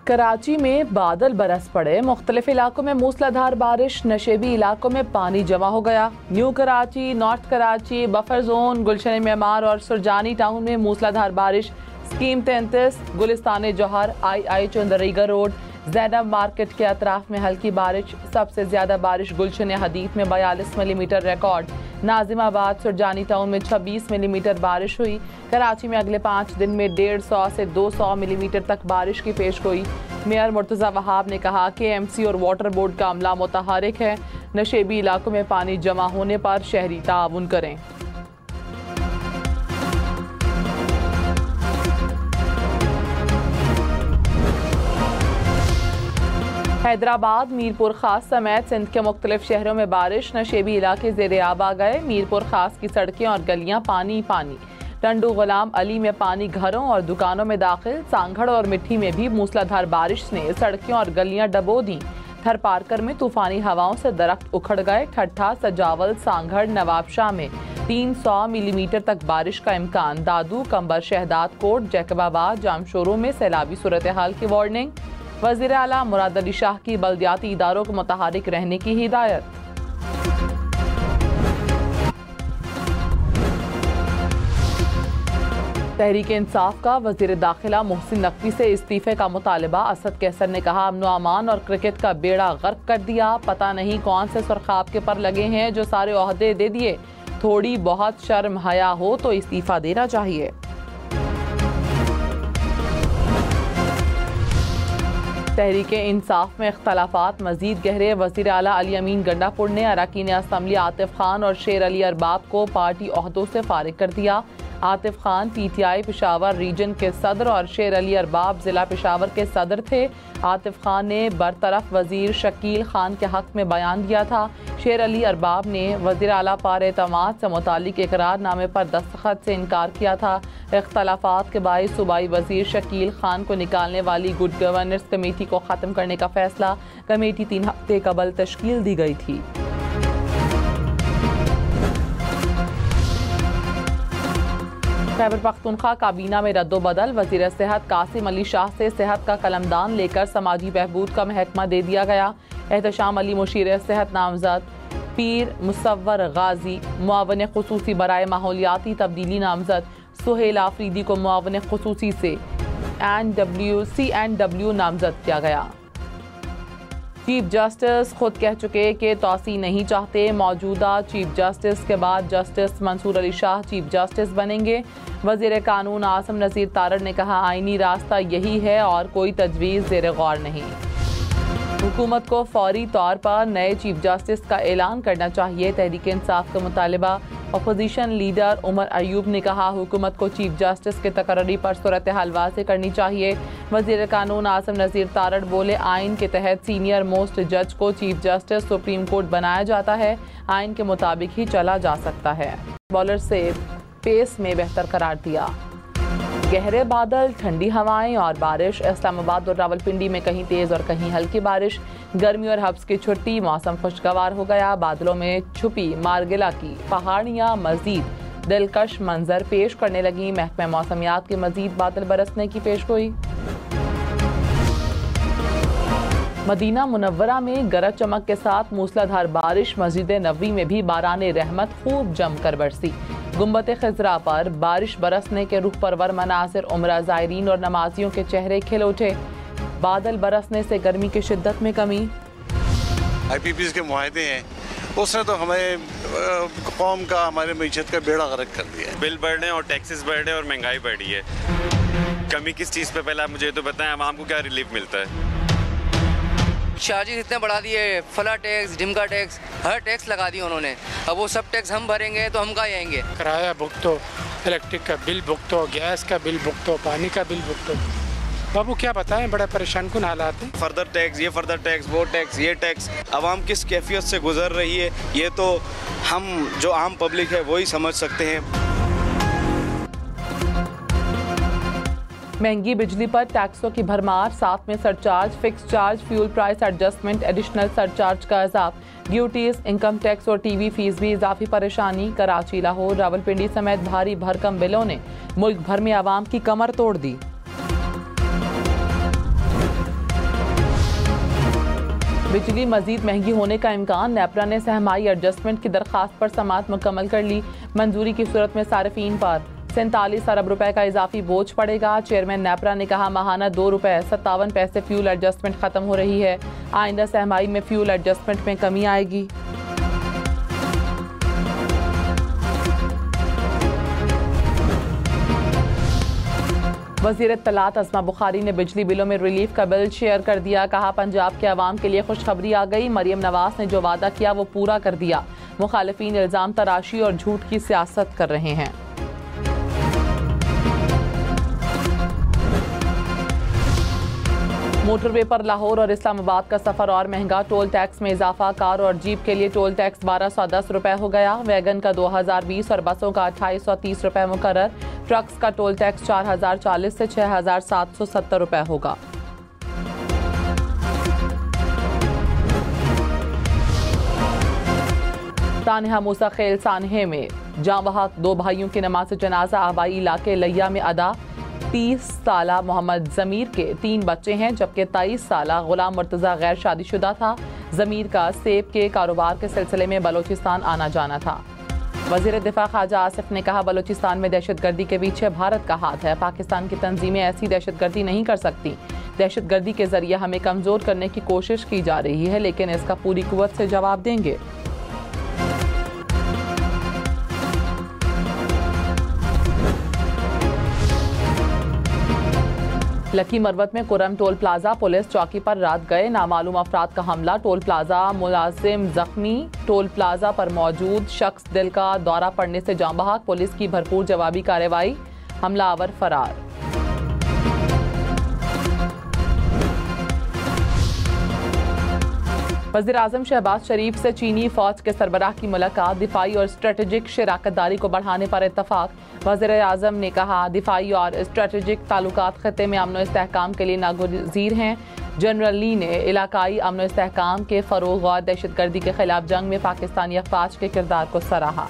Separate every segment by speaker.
Speaker 1: कराची में बादल बरस पड़े, मुख्तलिफ इलाकों में मूसलाधार बारिश, नशेबी इलाकों में पानी जमा हो गया। New Karachi, north Karachi, buffer zone, Gulshan Memar और सुरजानी टाउन में मूसलाधार बारिश। Scheme 33, Gulistan Jauhar, I Chundrigar road, Zainab market के अतराफ में हल्की बारिश। सबसे ज्यादा बारिश गुलशन हदीद में 42 millimetre record. Nazimabad, Surjani town में 26 मिलीमीटर बारिश हुई। कराची में अगले 5 दिन में 150 से 200 मिलीमीटर तक बारिश की पेशगोई। मेयर मुर्तज़ा वहाब ने कहा कि एमसी और वाटर बोर्ड का अमला मुतहरिक है। नशेबी इलाकों में पानी जमा होने पर शहरी ताउन करें। हैदराबाद, मीरपुर खास समेत सिंध के मुख्तलिफ शहरों में बारिश, नशेबी इलाके ज़ेर-ए-आब आ गए। मीरपुर खास की सड़कें और गलियां पानी पानी। टंडू गुलाम अली में पानी घरों और दुकानों में दाखिल। सांगड़ और मिट्टी में भी मूसलाधार बारिश ने सड़कें और गलियां डबो दी। थरपारकर में तूफानी हवाओं से दरख्त उखड़ गए। ठट्ठा, सजावल, सांगड़, नवाबशाह में 300 मिलीमीटर तक बारिश का इम्कान। दादू, कंबर, शहदाद कोट, जैकबाबाद, जामशोरों में सैलाबी सूरत हाल की वार्निंग। वज़ीर आला मुराद अली शाह की बल्दियाती इदारों को मुतहरिक रहने की हिदायत। तहरीक इंसाफ का वज़ीर दाखिला मोहसिन नकवी से इस्तीफे का मुतालबा। असद कैसर ने कहा, अमन अमान और क्रिकेट का बेड़ा गर्क कर दिया। पता नहीं कौन से सुरखाब के पर लगे हैं जो सारे ओहदे दे दिए। थोड़ी बहुत शर्म हया हो तो इस्तीफा देना चाहिए। तहरीक इंसाफ में इख्तलाफात मजीद गहरे। वज़ीर आला अली अमीन गंडापुर ने अरकान असम्बली आतिफ खान और शेर अली अरबाब को पार्टी ओहदों से फारिग कर दिया। आतिफ खान PTI पेशावर रीजन के सदर और शेर अली अरबाब जिला पेशावर के सदर थे। आतिफ खान ने बरतरफ वजीर शकील खान के हक में बयान दिया था। शेर अली अरबाब ने वज़ीर आला पर एतमाद से मुतालिक इकरारनामे पर दस्तखत से इनकार किया था। इख्तलाफात के बाइस सूबाई वजीर शकील खान को निकालने वाली गुड गवर्नेंस कमेटी को ख़त्म करने का फैसला। कमेटी 3 हफ्ते कबल तश्कील दी गई थी। खैबर पख्तूनख्वा काबीना में रद्दोबदल। वज़ीर सेहत कासिम अली शाह से सेहत का कलमदान लेकर समाजी बहबूद का महकमा दे दिया गया। एहतशाम अली मुशीर सेहत नामजद। पीर मुसव्वर गाजी मुआवन खुसूसी बराए माहौलियाती तब्दीली नामजद। सुहेल आफरीदी को मुआवन खुसूसी से CNW नामजद किया गया। चीफ जस्टिस खुद कह चुके कि तोसी नहीं चाहते। मौजूदा चीफ जस्टिस के बाद justice Mansoor Ali Shah chief justice बनेंगे। वज़ीर कानून आसिम नज़ीर तारड़ ने कहा, आईनी रास्ता यही है और कोई तजवीज़ ज़ेर गौर नहीं। हुकूमत को फौरी तौर पर नए चीफ जस्टिस का ऐलान करना चाहिए। तहरीक इंसाफ का मुतालबा। अपोजिशन लीडर उमर अयूब ने कहा, हुकूमत को चीफ जस्टिस के तकर्री पर सूरत हाल वाज़ेह करनी चाहिए। वज़ीर कानून आसिम नज़ीर तारड़ बोले, आइन के तहत सीनियर मोस्ट जज को चीफ जस्टिस सुप्रीम कोर्ट बनाया जाता है। आइन के मुताबिक ही चला जा सकता है। बॉलर से पेस में बेहतर करार दिया। गहरे बादल, ठंडी हवाएं और बारिश। इस्लामाबाद और रावलपिंडी में कहीं तेज और कहीं हल्की बारिश। गर्मी और हब्स की छुट्टी, मौसम खुशगवार हो गया। बादलों में छुपी मारगिला की पहाड़ियां मजीद दिलकश मंजर पेश करने लगी। महकमे मौसमियात के मजीद बादल बरसने की पेशगोई। मदीना मुनव्वरा में गरज चमक के साथ मूसलाधार बारिश। मस्जिद नबवी में भी बाराने रहमत खूब जमकर बरसी। गुंबद खिजरा पर बारिश बरसने के रुख परवर मनासिर। उम्रा ज़ायरीन और नमाजियों के चेहरे खिल उठे। बादल बरसने से गर्मी की शिद्दत में कमी।
Speaker 2: IPPs के मुआहदे हैं, उसने तो हमारे कौम का, हमारे मीशत का बेड़ा गर्क कर दिया।
Speaker 3: बिल बढ़ रहे हैं और टैक्सेस बढ़ रहे हैं और महंगाई बढ़ रही है। कमी किस चीज़ पे, पहले आप मुझे तो बताएं, आवाम को क्या रिलीफ मिलता है?
Speaker 4: चार्जेस इतने बढ़ा दिए, फला टैक्स, ढिमका टैक्स, हर टैक्स लगा दिए उन्होंने। अब वो सब टैक्स हम भरेंगे तो हम कहाँ आएंगे?
Speaker 5: किराया भुगतो, इलेक्ट्रिक का बिल भुगतो, गैस का बिल भुगतो, पानी का बिल भुगतो। बाबू क्या बताएं, बड़ा परेशान कुन हालात हैं।
Speaker 3: फर्दर टैक्स, ये फर्दर टैक्स, वो टैक्स, ये टैक्स। आवाम किस कैफियत से गुजर रही है ये तो हम जो आम पब्लिक है वही समझ सकते हैं।
Speaker 1: महंगी बिजली पर टैक्सों की भरमार, साथ में surcharge, fix charge, fuel price adjustment, additional surcharge का इजाफ, ड्यूटीज, इनकम टैक्स और टीवी फीस भी इजाफी परेशानी। कराची, लाहौर, रावलपिंडी समेत भारी भरकम बिलों ने मुल्क भर में आवाम की कमर तोड़ दी। बिजली मजीद महंगी होने का इम्कान। नेपरा ने सहमाई एडजस्टमेंट की दरखास्त पर समाअत मुकम्मल कर ली। मंजूरी की सूरत में सार्फिन पर 47 अरब रुपए का इजाफी बोझ पड़ेगा। चेयरमैन नेपरा ने कहा माहाना 2 रुपए 57 पैसे फ्यूल एडजस्टमेंट खत्म हो रही है। आइंदा सहमाई में फ्यूल एडजस्टमेंट में कमी आएगी। वज़ीर इत्तलात अस्मा बुखारी ने बिजली बिलों में रिलीफ का बिल शेयर कर दिया। कहा पंजाब के अवाम के लिए खुशखबरी आ गई। मरियम नवाज ने जो वादा किया वो पूरा कर दिया। मुखालिफिन इल्जाम तराशी और झूठ की सियासत कर रहे हैं। मोटरवे पर लाहौर और इस्लामाबाद का सफर और महंगा। टोल टैक्स में इजाफा। कार और जीप के लिए टोल टैक्स 1210 रुपए हो गया। वैगन का 2020 और बसों का 2830 रुपए मुकर्रर। ट्रक्स का टोल टैक्स 4040 से 6770 रुपए होगा। सानहा मूसा खेल सानहे में जाँ बहक 2 भाइयों की नमाज जनाजा आबाई इलाके लैया में अदा। 30 साला मोहम्मद ज़मीर के 3 बच्चे हैं, जबकि 23 साला गुलाम मुर्तज़ा गैर शादीशुदा था। ज़मीर का सेब के कारोबार के सिलसिले में बलोचिस्तान आना जाना था। वज़ीर दिफा ख्वाजा आसिफ ने कहा बलोचिस्तान में दहशतगर्दी के पीछे भारत का हाथ है। पाकिस्तान की तंजीमें ऐसी दहशतगर्दी नहीं कर सकती। दहशतगर्दी के जरिए हमें कमज़ोर करने की कोशिश की जा रही है, लेकिन इसका पूरी कुव्वत से जवाब देंगे। लकी मरवत में कुरम टोल प्लाजा पुलिस चौकी पर रात गए नामालूम अफराद का हमला। टोल प्लाजा मुलाजिम जख्मी। टोल प्लाजा पर मौजूद शख्स दिल का दौरा पड़ने से जाँ बहक। पुलिस की भरपूर जवाबी कार्रवाई। हमलावर फरार। वज़ीर आज़म शहबाज शरीफ से चीनी फौज के सरबराह की मुलाकात। दिफाई और स्ट्रेटेजिक शराकतदारी को बढ़ाने पर इत्तफाक। वज़ीर आज़म ने कहा दिफाई और स्ट्रेटेजिक ताल्लुकात खत्ते में अमन इस्तेहकाम के लिए नागुज़ीर हैं। जनरल ली ने इलाकाई अमन इस्तेहकाम के फ़रोग़ और दहशतगर्दी के खिलाफ जंग में पाकिस्तानी अफ़वाज के किरदार को सराहा।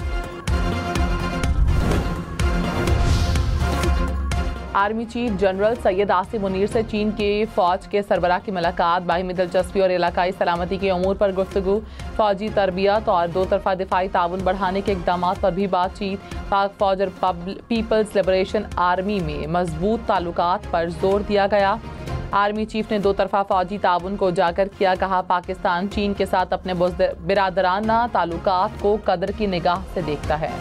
Speaker 1: Army chief general Syed Asim Munir से चीन की फौज के सरबराह की मुलाकात। बाहिमी दिलचस्पी और इलाकाई सलामती के अमूर पर गुफ्तगू। फौजी तरबियत और 2 तरफा दिफाई ताउन बढ़ाने के इक़दाम पर भी बातचीत। पाक फौज और पीपल्स लिबरेशन आर्मी में मजबूत ताल्लुकात पर जोर दिया गया। आर्मी चीफ ने 2 तरफा फौजी ताउन को उजागर किया। कहा पाकिस्तान चीन के साथ अपने बिरादराना ताल्लुकात को कदर की निगाह से देखता है।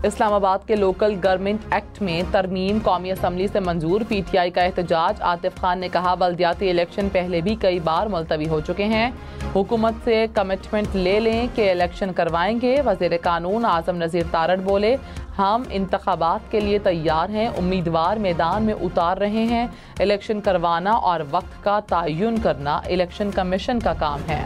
Speaker 1: इस्लामाबाद के लोकल गवर्नमेंट एक्ट में तरमीम कौमी असम्बली से मंजूर। PTI का एहतजाज। आतिफ खान ने कहा बल्दियाती इलेक्शन पहले भी कई बार मुलतवी हो चुके हैं। हुकूमत से कमिटमेंट ले लें कि इलेक्शन करवाएंगे। वज़ीर कानून आज़म नज़ीर तारड़ बोले हम इंतखाबात के लिए तैयार हैं। उम्मीदवार मैदान में उतार रहे हैं। इलेक्शन करवाना और वक्त का तयन करना इलेक्शन कमीशन का काम है।